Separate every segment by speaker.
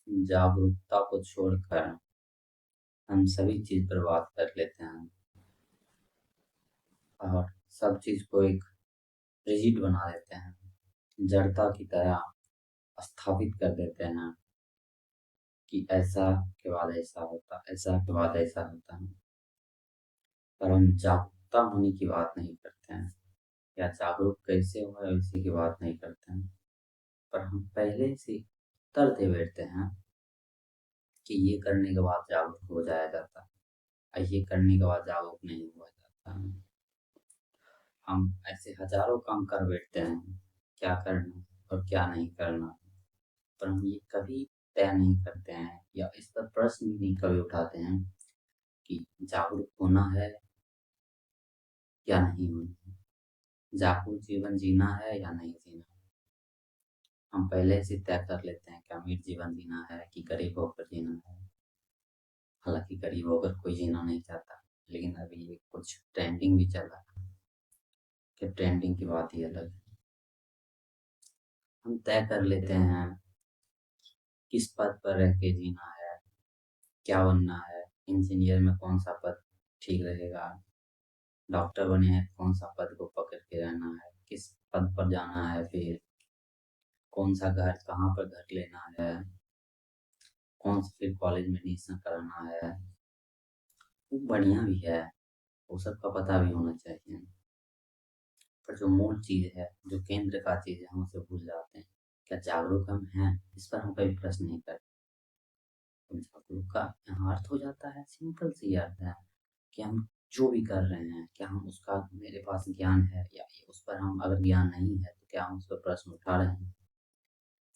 Speaker 1: जागरूकता को छोड़कर हम सभी चीज़ पर बात कर लेते हैं और सब चीज़ को एक रिजिड बना देते हैं, जड़ता की तरह स्थापित कर देते हैं कि ऐसा के बाद ऐसा होता, ऐसा के बाद ऐसा होता है। पर हम जागरूकता होने की बात नहीं करते हैं या जागरूक कैसे हुआ इसी की बात नहीं करते हैं, पर हम पहले से उत्तर दे बैठते हैं कि ये करने के बाद जागरूक हो जाया जाता है और ये करने के बाद जागरूक नहीं हुआ जाता है। हम ऐसे हजारों काम कर बैठते हैं, क्या करना और क्या नहीं करना, पर हम ये कभी तय नहीं करते हैं या इस पर प्रश्न भी नहीं कभी उठाते हैं कि जागरूक होना है या नहीं होना है, जागरूक जीवन जीना है या नहीं जीना है। हम पहले से तय कर लेते हैं कि अमीर जीवन जीना है कि गरीब होकर जीना है। हालांकि गरीब होकर कोई जीना नहीं चाहता, लेकिन अभी ये कुछ ट्रेंडिंग भी चल रहा है कि ट्रेंडिंग की बात ही अलग है। हम तय कर लेते हैं किस पद पर रह के जीना है, क्या बनना है, इंजीनियर में कौन सा पद ठीक रहेगा, डॉक्टर बने हैं कौन सा पद को पकड़ के रहना है, किस पद पर जाना है, फिर कौन सा घर कहाँ पर घर लेना है, कौन सा फिर कॉलेज में एडमिशन कराना है। वो बढ़िया भी है, वो सबका पता भी होना चाहिए, पर जो मूल चीज है, जो केंद्र का चीज है, हम उसे भूल जाते हैं। क्या जागरूक हम हैं, इस पर हम कभी प्रश्न नहीं करते। तो जागरूक का यहाँ अर्थ हो जाता है, सिंपल सी अर्थ है कि हम जो भी कर रहे हैं, क्या हम उसका मेरे पास ज्ञान है या उस पर हम अगर ज्ञान नहीं है तो क्या हम उस पर प्रश्न उठा रहे हैं,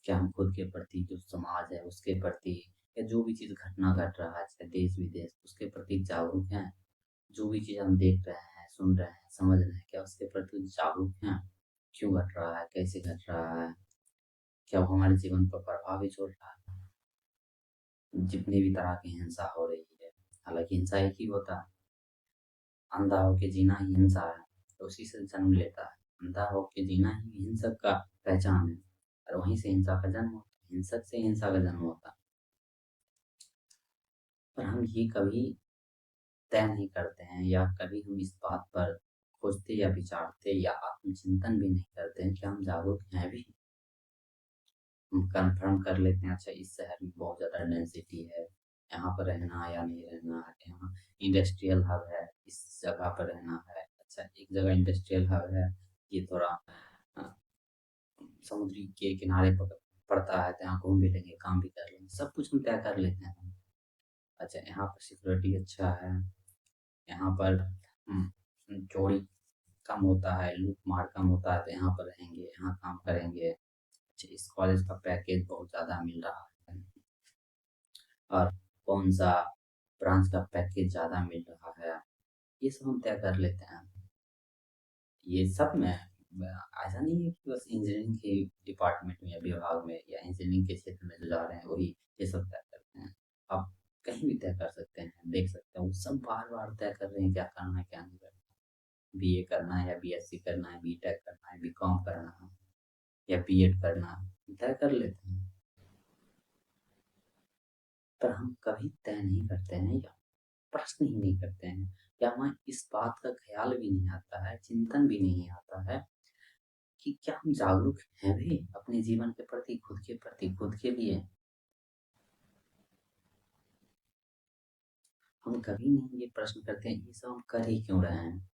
Speaker 1: क्या हम खुद के प्रति जो समाज है उसके प्रति या जो भी चीज़ घटना घट रहा है चाहे देश विदेश उसके प्रति जागरूक हैं। जो भी चीज़ हम देख रहे हैं, सुन रहे हैं, समझ रहे हैं, क्या उसके प्रति जागरूक हैं, क्यों घट रहा है, कैसे घट रहा है, क्या वो हमारे जीवन पर प्रभाव भी छोड़ रहा है। जितनी भी तरह की हिंसा हो रही है, हालांकि हिंसा एक ही होता है, अंधा होके जीना ही हिंसा है, तो उसी से जन्म लेता है। अंधा होके जीना ही हिंसक का पहचान है और वहीं से हिंसा का जन्म होता है, हिंसक से हिंसा का जन्म होता है। पर हम ये कभी तय नहीं करते हैं या कभी हम इस बात पर खोजते या विचारते या आत्मचिंतन भी नहीं करते हैं कि हम जागरूक हैं भी। हम कन्फर्म कर लेते हैं, अच्छा इस शहर में बहुत ज़्यादा डेंसिटी है, यहाँ पर रहना या नहीं रहना है, यहाँ इंडस्ट्रियल हब है, इस जगह पर रहना है। अच्छा एक जगह इंडस्ट्रियल हब है, ये थोड़ा अ, समुद्री के किनारे पर पड़ता है, तो यहाँ घूम भी लेंगे, काम भी कर लेंगे, सब कुछ हम तय कर लेते हैं। अच्छा यहाँ पर सिक्योरिटी अच्छा है, यहाँ पर चोरी कम होता है, लूट मार कम होता है, तो यहाँ पर रहेंगे, यहाँ काम करेंगे। अच्छा इस कॉलेज का पैकेज बहुत ज़्यादा मिल रहा है और कौन सा ब्रांच का पैकेज ज़्यादा मिल रहा है, ये सब हम तय कर लेते हैं। ये सब में ऐसा नहीं है कि बस इंजीनियरिंग के डिपार्टमेंट में या विभाग में या इंजीनियरिंग के क्षेत्र में जो जा रहे हैं वही ये सब तय करते हैं। आप कहीं भी तय कर सकते हैं, देख सकते हैं वो सब बार बार तय कर रहे हैं क्या करना है क्या नहीं करना, बीए करना है या बीएससी करना है, बीटेक करना है, बीकॉम करना है या बीएड करना है, तय कर लेते हैं। पर हम कभी तय नहीं करते हैं या प्रश्न ही नहीं करते हैं, या हमें इस बात का ख्याल भी नहीं आता है, चिंतन भी नहीं आता है कि क्या हम जागरूक हैं भी अपने जीवन के प्रति, खुद के प्रति, खुद के लिए। हम कभी नहीं ये प्रश्न करते हैं ये सब हम कर ही क्यों रहे हैं,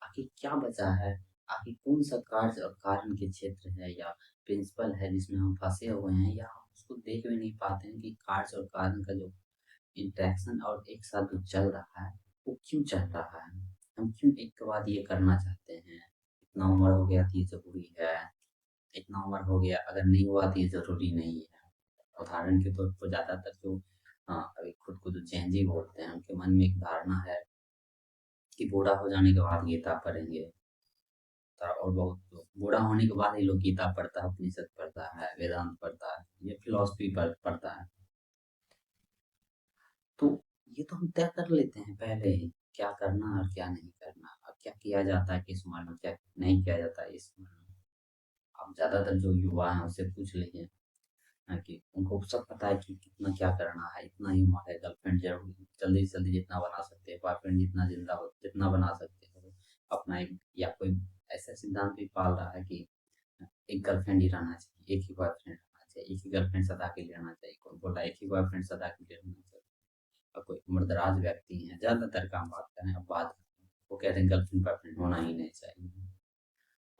Speaker 1: आखिर क्या बचा है, आखिर कौन सा कार्य और कारण के क्षेत्र है या प्रिंसिपल है जिसमें हम फंसे हुए हैं, या हम उसको देख भी नहीं पाते हैं कि कार्य और कारण का जो इंटरेक्शन और एक साथ जो चल रहा है वो क्यों चल रहा है। हम क्यों एक के बाद ये करना चाहते हैं, इतना उम्र हो गया तो ये जरूरी है, इतना उम्र हो गया अगर नहीं हुआ तो ये जरूरी नहीं है। उदाहरण के तौर पर ज्यादातर जो अभी खुद को जो जैनजी बोलते हैं उनके मन में एक धारणा है कि बूढ़ा हो जाने के बाद गीता पढ़ेंगे, और बहुत बूढ़ा होने के बाद ही लोग गीता पढ़ता है, उपनिषद पढ़ता है, वेदांत पढ़ता है, ये फिलोसफी पढ़ता है। तो ये तो हम तय कर लेते हैं पहले ही क्या करना और क्या नहीं करना, और क्या किया जाता है किस उम्र में, क्या नहीं किया जाता है इस उम्र में। अब ज्यादातर जो युवा हैं उससे पूछ लीजिए, कि उनको सब पता है कि कितना क्या करना है, इतना ही उम्र है, गर्लफ्रेंड जरूर जल्दी से जल्दी जितना बना सकते हैं, बॉयफ्रेंड जितना जिंदा हो जितना बना सकते हो अपना एक, या कोई ऐसा सिद्धांत भी पाल रहा है कि एक गर्लफ्रेंड ही रहना चाहिए, एक ही बॉयफ्रेंड रहना चाहिए, एक ही गर्लफ्रेंड सदा के लिए रहना चाहिए, कोई बोला एक ही बॉयफ्रेंड सदा के लिए रहना चाहिए। और कोई उम्रदराज व्यक्ति हैं, ज्यादातर काम बात करें अब बात, वो कहते हैं गर्लफ्रेंड बॉयफ्रेंड होना ही नहीं चाहिए।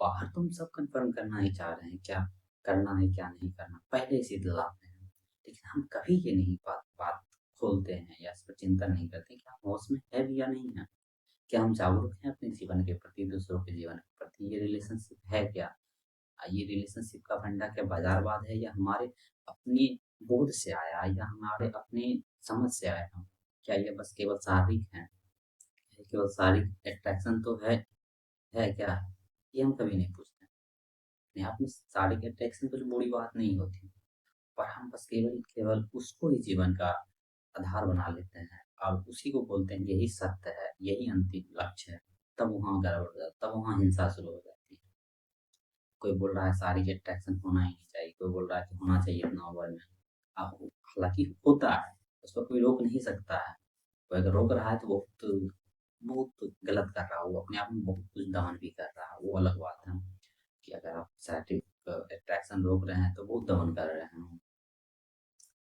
Speaker 1: बाहर तुम सब कंफर्म करना ही चाह रहे हैं, क्या करना है क्या नहीं करना पहले से दिलाते हैं, लेकिन हम कभी ये नहीं बात बात खोलते हैं या इस पर चिंतन नहीं करते कि हम होश में है भी या नहीं है, क्या हम जागरूक हैं अपने जीवन के प्रति, दूसरों के जीवन के प्रति, ये रिलेशनशिप है क्या, ये रिलेशनशिप का फंडा क्या बाजारवाद है या हमारे अपनी बोध से आया या हमारे अपने समझ से आया, क्या ये बस केवल शारीरिक है, केवल शारीरिक अट्रैक्शन तो है क्या, ये हम कभी नहीं पूछते। अपने आप में शारीरिक अट्रैक्शन कुछ बुरी बात नहीं होती, पर हम बस केवल केवल उसको ही जीवन का आधार बना लेते हैं और उसी को बोलते हैं यही सत्य है, यही अंतिम लक्ष्य है। तब वहाँ गड़बड़ हो जाता, तब वहाँ हिंसा शुरू हो जाती है। कोई बोल रहा है शारीरिक अट्रैक्शन होना ही नहीं चाहिए, कोई बोल रहा है कि होना चाहिए इतना ओवर में। अब हालांकि होता है, उसको कोई रोक नहीं सकता है, कोई अगर रोक रहा है तो बहुत बहुत गलत कर रहा है, वो अपने आप में बहुत कुछ दमन भी कर रहा है, वो अलग बात है। कि अगर आप शारीरिक अट्रैक्शन रोक रहे हैं तो बहुत दमन कर रहे हैं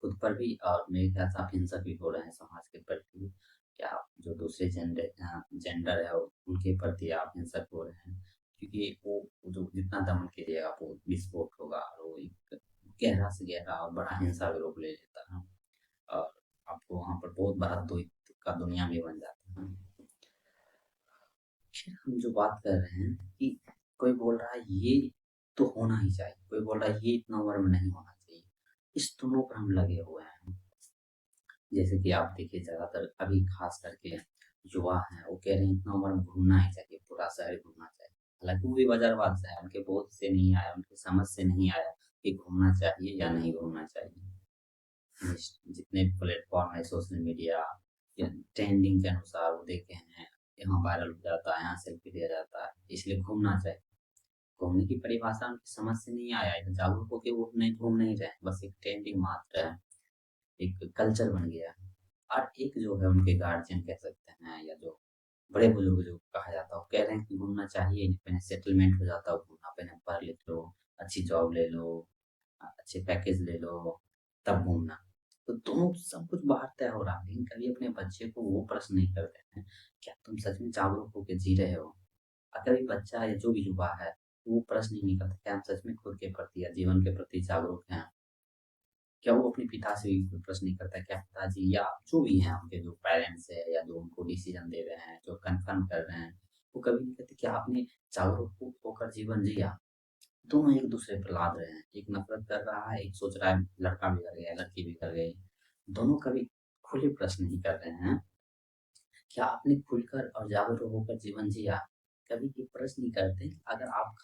Speaker 1: खुद पर भी, और मेरे ख्याल से आप हिंसक भी हो रहे हैं समाज के प्रति, क्या जो दूसरे जेंडर है उनके प्रति आप हिंसक हो रहे हैं, क्योंकि वो जो जितना दमन कीजिएगा वो विस्फोट होगा और वो एक गहरा से गहरा और बड़ा हिंसा का रूप ले लेता है, और आपको वहाँ पर बहुत बड़ा द्वैत का दुनिया भी बन जाता है। फिर हम जो बात कर रहे हैं कि कोई बोल रहा है ये तो होना ही चाहिए, कोई बोल रहा है ये इतना उम्र में नहीं होना चाहिए, इस दोनों पर हम लगे हुए हैं। जैसे कि आप देखिए ज्यादातर अभी खास करके युवा हैं, वो कह रहे हैं इतना उम्र में घूमना ही चाहिए, पूरा शहर घूमना चाहिए। हालांकि वो भी बाजारवाद से है, उनके बोध से नहीं आया, उनकी समझ से नहीं आया कि घूमना चाहिए या नहीं घूमना चाहिए। जितने प्लेटफॉर्म है सोशल मीडिया या ट्रेंडिंग के अनुसार वो देखे हैं, यहाँ वायरल हो जाता है, यहाँ सेल्फी लिया जाता है, इसलिए घूमना चाहिए। घूमने की परिभाषा उनकी समझ से नहीं आया है, जागरूक होकर वो नहीं घूम नहीं रहे, बस एक ट्रेंडिंग मात्र है, एक कल्चर बन गया है। और एक जो है उनके गार्जियन कह सकते हैं या जो बड़े बुजुर्ग जो कहा जाता है, वो कह रहे हैं कि घूमना चाहिए, पहले सेटलमेंट हो जाता है घूमना, पहले पढ़ लिख लो, अच्छी जॉब ले लो, अच्छे पैकेज ले लो, तब घूमना। तो दोनों सब कुछ बाहर तय हो रहा है, लेकिन कभी अपने बच्चे को वो प्रश्न नहीं करते हैं, क्या तुम सच में जागरूक होकर जी रहे हो। अगर एक बच्चा या जो भी युवा है वो प्रश्न ही नहीं करता क्या हम सच में खुद के प्रति या जीवन के प्रति जागरूक हैं, क्या वो अपने पिता से भी कोई प्रश्न नहीं करता क्या पिताजी या जो भी हैं उनके जो पेरेंट्स है या जो उनको डिसीजन दे रहे हैं, जो कंफर्म कर रहे हैं, वो कभी नहीं कहते क्या आपने जागरूक होकर जीवन जिया। दोनों एक दूसरे पर लाद रहे हैं, एक नफरत कर रहा है, एक सोच रहा है लड़का भी कर गया लड़की भी कर गई। दोनों कभी खुले प्रश्न नहीं कर रहे हैं, क्या आपने खुलकर और जागरूक होकर जीवन जिया। कभी ये प्रश्न नहीं करते अगर आप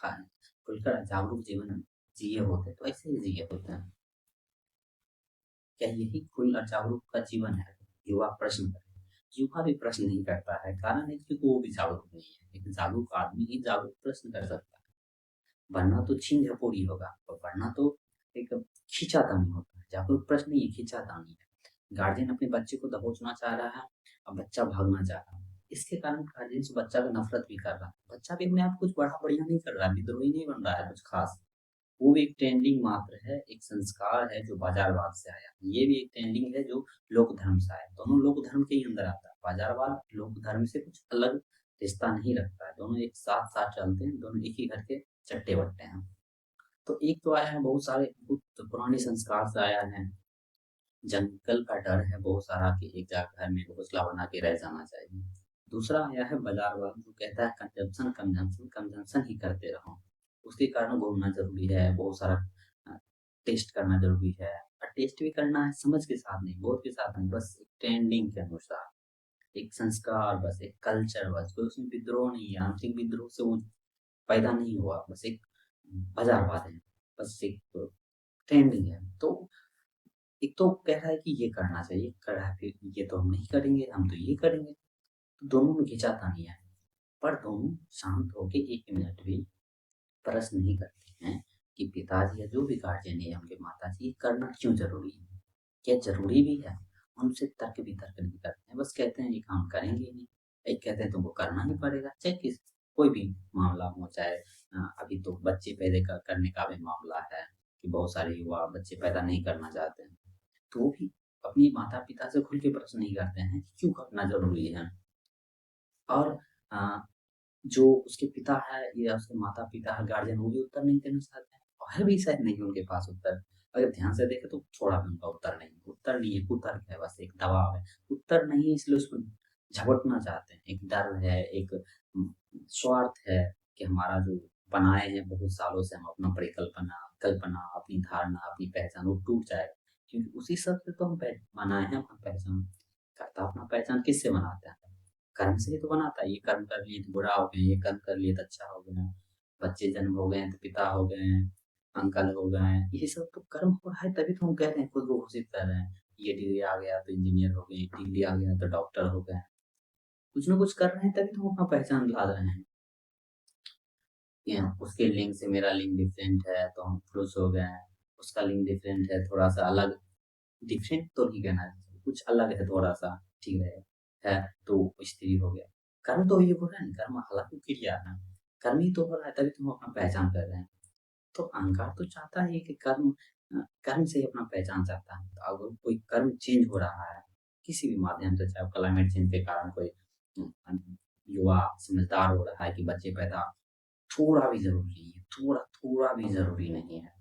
Speaker 1: खुलकर जागरूक जीवन जिए होते तो ऐसे ही जिए होते हैं, क्या यही खुल और जागरूक का जीवन है। युवा प्रश्न करे, युवा भी प्रश्न नहीं करता है, कारण है क्योंकि वो भी जागरूक नहीं है, एक जागरूक आदमी ही जागरूक प्रश्न कर सकता है, वरना तो छीन झपोरी होगा और वरना तो एक खींचातानी होता है। जागरूक प्रश्न ये खींचातानी है, गार्जियन अपने बच्चे को दबोचना चाह रहा है और बच्चा भागना चाह रहा है, इसके कारण गार्जियन से बच्चा का नफरत भी कर रहा है, बच्चा भी अपने आप कुछ बड़ा बढ़िया नहीं कर रहा है, विद्रोही नहीं बन रहा है कुछ खास, वो भी एक ट्रेंडिंग मात्र है, एक संस्कार है जो बाजारवाद से आया, ये भी एक ट्रेंडिंग है जो लोक धर्म से आया, दोनों लोक धर्म के ही अंदर आता है, बाजारवाद लोक धर्म से कुछ अलग रिश्ता नहीं रखता है, दोनों एक साथ साथ चलते हैं, दोनों एक ही घर के चट्टे बट्टे हैं। तो एक तो आया है बहुत सारे बहुत पुराने संस्कार से आया है, जंगल का डर है बहुत सारा कि एक जगह घर में घोंसला बना के रह जाना चाहिए। दूसरा आया है बाजारवाद जो कहता है कंजम्पशन कंजम्पशन कंजम्पशन ही करते रहो, उसके कारण घूमना जरूरी है, बहुत सारा टेस्ट करना जरूरी है, और टेस्ट भी करना है समझ के साथ नहीं, बोध के साथ नहीं, बस एक ट्रेंडिंग के अनुसार, एक संस्कार, बस एक कल्चर, बस कोई उसमें विद्रोह नहीं है, आंतरिक विद्रोह से वो पैदा नहीं हुआ, बस एक बाजारवाद है, बस एक ट्रेंडिंग है। तो एक तो कह रहा है कि ये करना चाहिए, कर रहा है फिर ये तो हम नहीं करेंगे, हम तो ये करेंगे, तो दोनों में खींचातानी है। पर दोनों शांत होके 1 मिनट भी प्रश्न नहीं करते हैं कि पिताजी या जो भी गार्जियन है, उनके माताजी ये करना क्यों ज़रूरी है? क्या ज़रूरी भी है? उनसे तर्क-वितर्क नहीं करते हैं, बस कहते हैं ये काम करेंगे ही नहीं। एक कहते हैं तुमको करना ही पड़ेगा, चाहे कोई भी मामला हो, चाहे अभी तो बच्चे पैदा करने का भी मामला है कि बहुत सारे युवा बच्चे पैदा नहीं करना चाहते हैं। तो वो भी अपने माता-पिता से खुल के प्रश्न नहीं करते हैं कि क्यों करना ज़रूरी है? और अ, जो उसके पिता है या उसके माता-पिता है, गार्जियन, वो भी उत्तर नहीं देना चाहते हैं और है भी शायद नहीं उनके पास उत्तर। अगर ध्यान से देखें तो थोड़ा भी उनका उत्तर नहीं है, कुतर्क है, बस एक दबाव है। उत्तर नहीं है इसलिए उसको झपटना चाहते हैं। एक डर है, एक स्वार्थ है कि हमारा जो बनाए हैं बहुत सालों से हम अपना कल्पना, अपनी धारणा, अपनी पहचान वो टूट जाएगा। क्योंकि उसी सब से तो हम बनाए हैं अपना पहचान। कर्ता अपना पहचान किससे बनाता है? कर्म से ही तो बनाता है। ये कर्म कर लिए तो बुरा हो गए, ये कर्म कर लिए तो अच्छा हो गया। बच्चे जन्म हो गए हैं तो पिता हो गए हैं, अंकल हो गए हैं। ये सब तो कर्म हुआ है तभी तो हम कह रहे हैं, खुद को घोषित कर रहे हैं। ये डिग्री आ गया तो इंजीनियर हो गए, डिग्री आ गया तो डॉक्टर हो गए। कुछ ना कुछ कर रहे हैं तभी तो हम अपना पहचान ला रहे हैं। उसके लिंग से मेरा लिंग डिफरेंट है तो हम पुरुष हो गए हैं। उसका लिंग डिफरेंट है, थोड़ा-सा अलग, डिफरेंट तो नहीं कहना चाहिए, कुछ अलग है थोड़ा-सा, ठीक है तो स्त्री हो गया। कर्म तो ये हो रहा है ना, कर्म हालाँकि क्रिया है, कर्म ही तो हो रहा है तभी तो हम अपना पहचान कर रहे हैं। तो अहंकार तो चाहता है कि कर्म से ही अपना पहचान चाहता है। तो अगर कोई कर्म चेंज हो रहा है, किसी भी माध्यम से, चाहे क्लाइमेट चेंज के कारण कोई युवा समझदार हो रहा है कि बच्चे पैदा थोड़ा भी ज़रूरी नहीं है, थोड़ा भी ज़रूरी नहीं है।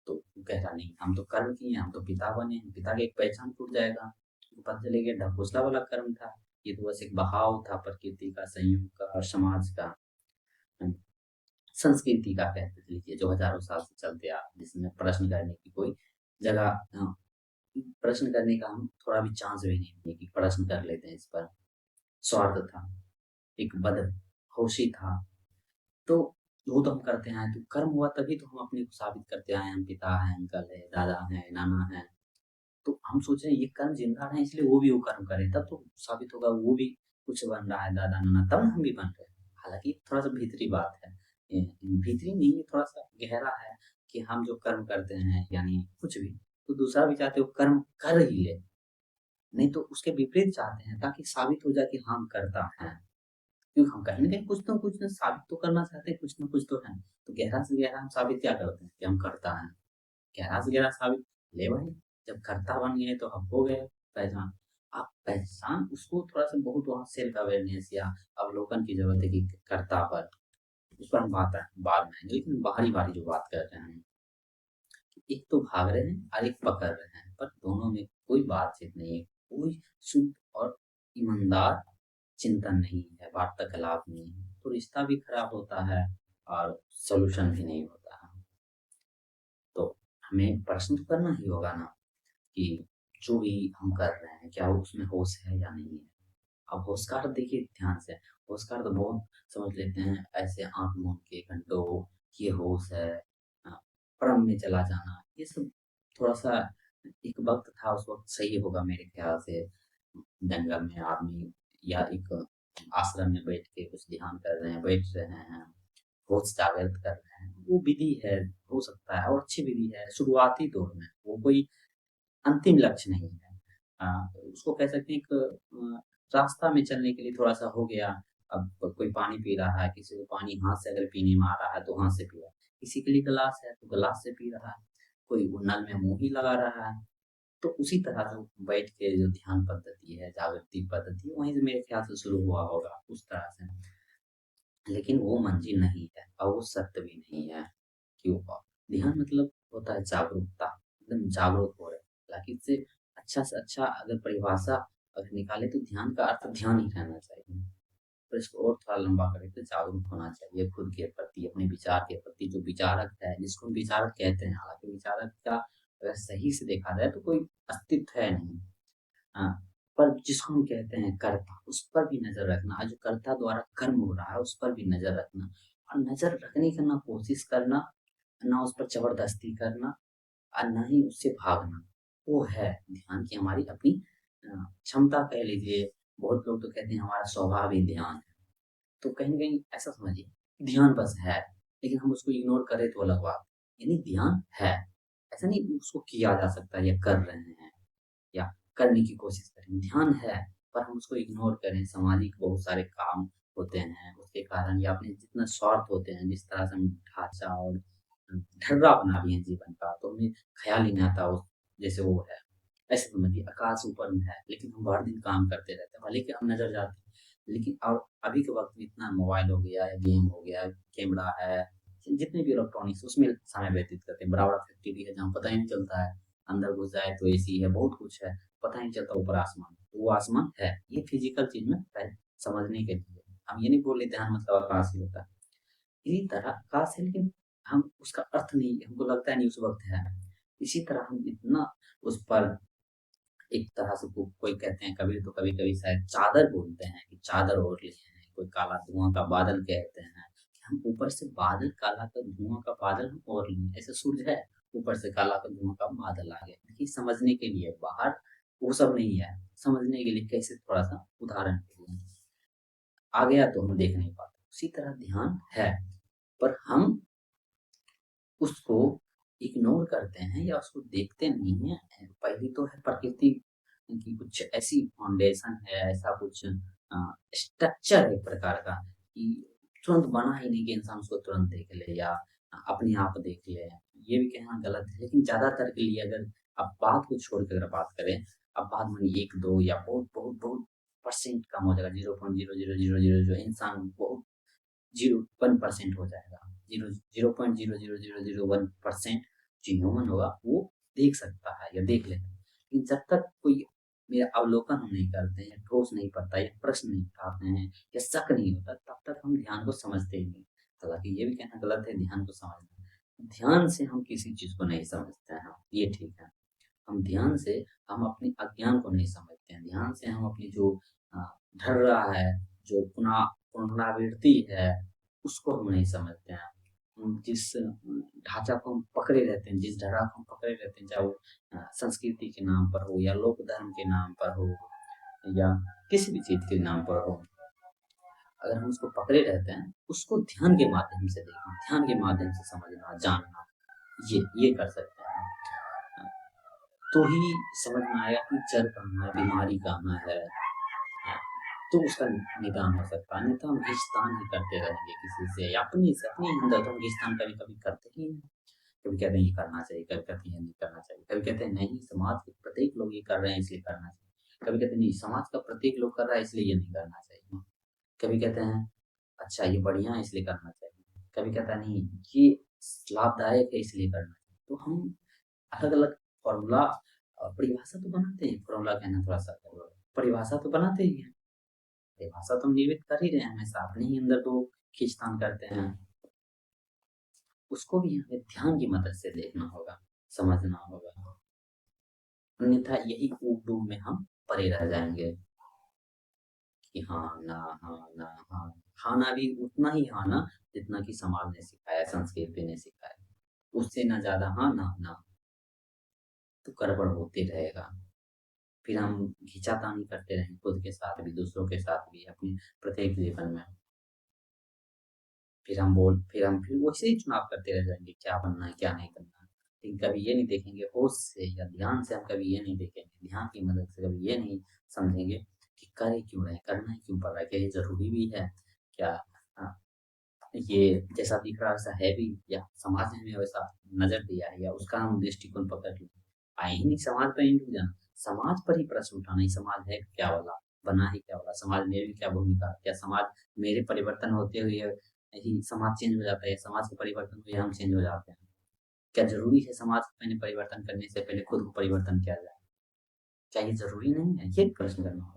Speaker 1: तो वो कह रहा नहीं, हम तो कर्म किए हैं, हम तो पिता बने हैं, पिता की एक पहचान टूट जाएगा। तो पता चलेगा ढकोसला वाला कर्म था, ये तो बस एक बहाव था प्रकृति का, संयोग का और समाज का, अ, संस्कृति का कह लीजिए जो हज़ारों साल से चलते आ जिसमें प्रश्न करने की कोई जगह, प्रश्न करने का हम थोड़ा भी चांस भी नहीं दिए कि प्रश्न कर लेते हैं इस पर। स्वार्थ था, एक बदहोशी था। तो वो तो हम करते हैं, तो कर्म हुआ तभी तो हम अपने को साबित करते आए हैं, हम पिता हैं, अंकल है, दादा हैं, नाना हैं। तो हम सोच रहे हैं ये कर्म ज़िंदा रहें इसलिए वो भी वो कर्म करें, तब तो साबित होगा वो भी कुछ बन रहा है दादा-नाना, तब ना हम भी बन रहे हैं। हालाँकि थोड़ा-सा भीतरी बात है। भीतरी नहीं है, थोड़ा-सा गहरा है कि हम जो कर्म करते हैं यानी कुछ भी, तो दूसरा भी चाहते हो कर्म कर ही ले, नहीं तो उसके विपरीत चाहते हैं ताकि साबित हो जाए कि हाँ, हम करता हैं। क्योंकि हम कहीं न कहीं कुछ न साबित तो करना चाहते हैं, कुछ न कुछ तो है। तो गहरा से गहरा हम साबित क्या करते हैं कि हम कर्ता हैं। गहरा से गहरा साबित, ले भाई, जब कर्ता बन गए तो अब हो गए पहचान। अब पहचान उसको थोड़ा-सा बहुत वहाँ सेल्फ अवेयरनेस या अवलोकन की ज़रूरत है कि कर्ता पर, उस पर हम बाद में आएँगे। लेकिन बारी-बारी जो बात कर रहे हैं, एक तो भाग रहे हैं और एक पकड़ रहे हैं, पर दोनों में कोई बातचीत नहीं है, कोई शुद्ध और ईमानदार चिंतन नहीं है, वार्तालाप नहीं है, तो रिश्ता भी खराब होता है और सॉल्यूशन भी नहीं होता है। तो हमें प्रश्न तो करना ही होगा ना कि जो भी हम कर रहे हैं, क्या उसमें होश है या नहीं है? अब होशकार देखिए ध्यान से, होशकार तो बहुत समझ लेते हैं ऐसे आँख मूंद के घंटों, ये होश है, अ, भ्रम में चला जाना, ये सब थोड़ा-सा एक वक़्त था उस वक़्त सही होगा मेरे ख़्याल से। जंगल में आदमी या एक आश्रम में बैठ के कुछ ध्यान कर रहे हैं, बैठ रहे हैं, होश जागृत कर रहे हैं, वो विधि है, हो सकता है और अच्छी विधि है, शुरुआती दौर में, वो कोई अंतिम लक्ष्य नहीं है। उसको कह सकते हैं एक रास्ता में चलने के लिए थोड़ा-सा हो गया। अब कोई पानी पी रहा है, किसी को पानी हाथ से अगर पीने में आ रहा है, तो हाथ से पी रहा है। किसी के लिए गिलास है, तो गिलास से पी रहा है। कोई वो नल में मुँह ही लगा रहा है। तो उसी तरह जो बैठ के जो ध्यान पद्धति है, जागृति पद्धति, वहीं से मेरे ख्याल से शुरू हुआ होगा, उस तरह से। लेकिन वो मंज़िल नहीं है और वो सत्य भी नहीं है। क्यों? ध्यान मतलब होता है जागरूकता, एकदम जागरूक हो रहे हैं। हालाँकि इससे अच्छा से अच्छा अगर परिभाषा अगर निकालें तो ध्यान का अर्थ ध्यान ही रहना चाहिए। पर इसको और थोड़ा लंबा करें तो जागरूक होना चाहिए खुद के प्रति, अपने विचार के प्रति। जो विचारक है, जिसको हम विचारक कहते हैं, हालाँकि विचारक का अगर सही से देखा जाए तो कोई अस्तित्व है नहीं। हाँ, पर जिसको हम कहते हैं कर्ता, उस पर भी नज़र रखना और जो कर्ता द्वारा कर्म हो रहा है, उस पर भी नज़र रखना और नज़र रखने की ना कोशिश करना, ना उस पर ज़बरदस्ती करना और ना ही उससे भागना। वो है ध्यान की हमारी अपनी क्षमता कह लीजिए। बहुत लोग तो कहते हैं हमारा स्वभाव ही ध्यान है। तो कहीं न कहीं ऐसा समझिए, ध्यान बस है, लेकिन हम उसको इग्नोर करें तो अलग बात। यानी ध्यान है। ऐसा नहीं उसको किया जा सकता है या कर रहे हैं या करने की कोशिश करें। ध्यान है, पर हम उसको इग्नोर करें। सामाजिक बहुत सारे काम होते हैं, उसके कारण या अपने जितना स्वार्थ होते हैं, जिस तरह से हम ढाँचा और ढर्रा बना लिए हैं जीवन का, तो हमें ख़्याल ही नहीं आता उस जैसे वो है। ऐसे समझिए आकाश ऊपर में है, लेकिन हम भर दिन काम करते रहते हैं, भले ही हम नज़र जाते हैं, लेकिन और अभी के वक़्त में इतना मोबाइल हो गया है, गेम हो गया है, कैमरा है, जितने भी इलेक्ट्रॉनिक्स उसमें समय व्यतीत करते हैं। बड़ा-बड़ा फैक्ट्री है जहाँ पता ही नहीं चलता है, अंदर घुस जाए तो एसी है, बहुत कुछ है, पता ही नहीं चलता ऊपर आसमान है, तो वो आसमान है। ये फिज़िकल चीज़ में पहले समझने के लिए। हम ये नहीं बोल रहे ध्यान मतलब आकाश ही होता है। इसी तरह आकाश है, लेकिन हम उसका अर्थ नहीं हमको लगता है नहीं उस वक़्त है। इसी तरह हम इतना उस पर एक तरह से कोई कहते हैं कबीर तो कभी-कभी शायद चादर बोलते हैं कि चादर ओढ़ लिए हैं, कोई काला धुआँ का बादल कहते हैं कि हम ऊपर से बादल काला का धुआँ का बादल हम ओढ़ लिए। ऐसे सूरज है, ऊपर से काला का धुआँ का बादल आ गया। देखिए समझने के लिए बाहर वो सब नहीं है, समझने के लिए कैसे थोड़ा-सा उदाहरण के लिए आ गया तो हम देख नहीं पाते। उसी तरह ध्यान है, पर हम उसको इग्नोर करते हैं या उसको देखते नहीं हैं। पहली तो है प्रकृति की कुछ ऐसी फाउंडेशन है, ऐसा कुछ स्ट्रक्चर है एक प्रकार का कि तुरंत बना ही नहीं कि इंसान उसको तुरंत देख ले या अपने आप देख ले। ये भी कहना गलत है, लेकिन ज़्यादातर के लिए अगर आप बात को छोड़ के अगर बात करें, अब बात मानिए 1-2 या बहुत परसेंट कम हो जाएगा, 0.00000 इंसान बहुत 1% हो जाएगा। 0.00001% जो ह्यूमन होगा वो देख सकता है या देख लेता है। लेकिन जब तक कोई मेरा अवलोकन हम नहीं करते हैं, ठोस नहीं पड़ता या प्रश्न नहीं उठाते हैं या शक नहीं होता, तब तक हम ध्यान को समझते ही नहीं। हालाँकि ये भी कहना गलत है ध्यान को समझना। ध्यान से हम किसी चीज़ को नहीं समझते हैं, ये ठीक है। हम ध्यान से हम अपने अज्ञान को नहीं समझते हैं। ध्यान से हम अपनी जो अ, ढर्रा है, जो पुनरावृत्ति है, उसको हम नहीं समझते हैं। जिस ढाँचा को हम पकड़े रहते हैं, जिस धरा को हम पकड़े रहते हैं, चाहे वो संस्कृति के नाम पर हो या लोक धर्म के नाम पर हो या किसी भी चीज़ के नाम पर हो, अगर हम उसको पकड़े रहते हैं, उसको ध्यान के माध्यम से देखना, ध्यान के माध्यम से समझना, जानना, ये कर सकते हैं। तो ही समझ में आएगा कि जड़ कहाँ है, बीमारी कहाँ है, तो उसका निदान हो सकता है। अन्यथा हम घिसतान ही करते रहेंगे किसी से या अपने अंदर तो हम घिसतान कभी-कभी करते ही हैं। कभी कहते हैं ये करना चाहिए, कभी कहते हैं ये नहीं करना चाहिए, कभी कहते हैं नहीं समाज के प्रत्येक लोग ये कर रहे हैं इसलिए करना चाहिए, कभी कहते हैं नहीं समाज का प्रत्येक लोग कर रहा है इसलिए ये नहीं करना चाहिए, कभी कहते हैं अच्छा ये बढ़िया है इसलिए करना चाहिए, कभी कहता है नहीं ये लाभदायक है इसलिए करना चाहिए। तो हम अलग-अलग फ़ॉर्मूला परिभाषा तो बनाते हैं, फ़ॉर्मूला कहना थोड़ा-सा परिभाषा तो बनाते ही हैं। परिभाषा तो हम निर्मित कर ही रहे हैं हमेशा, अपने ही अंदर तो खींचतान करते हैं। उसको भी हमें ध्यान की मदद से देखना होगा, समझना होगा। अन्यथा यही ऊब-डूब में हम पड़े रह जाएँगे कि हाँ, ना, हाँ, ना, हाँ। खाना भी उतना ही हाँ ना, जितना कि समाज ने सिखाया, संस्कृति ने सिखाया। उससे ना ज़्यादा हाँ, ना, ना, तो गड़बड़ होते रहेगा। फिर हम खींचातानी करते रहेंगे खुद के साथ भी, दूसरों के साथ भी, अपने प्रत्येक जीवन में। फिर वैसे ही चुनाव करते रह जाएँगे, क्या बनना है, क्या नहीं करना है। लेकिन कभी ये नहीं देखेंगे होश से या ध्यान से हम कभी ये नहीं देखेंगे, ध्यान की मदद से कभी ये नहीं समझेंगे कि कर ही क्यों रहे हैं, करना ही क्यों पड़ रहा है, क्या ये ज़रूरी भी है? क्या अ, ये जैसा दिख रहा है वैसा है भी या समाज ने हमें वैसा नज़र दिया है या उसका हम दृष्टिकोण पकड़ लें। आए ही नहीं समाज पे ही डूब जाना, समाज पर ही प्रश्न उठाना, ये समाज है क्या वाला? बना ही क्या वाला? समाज में भी क्या भूमिका है? क्या समाज मेरे परिवर्तन होते हुए ही समाज चेंज हो जाता है या समाज के परिवर्तन हुए हम चेंज हो जाते हैं? क्या ज़रूरी है समाज को पहले परिवर्तन करने से पहले खुद को परिवर्तन किया जाए? क्या ये ज़रूरी नहीं है? ये प्रश्न करना होगा।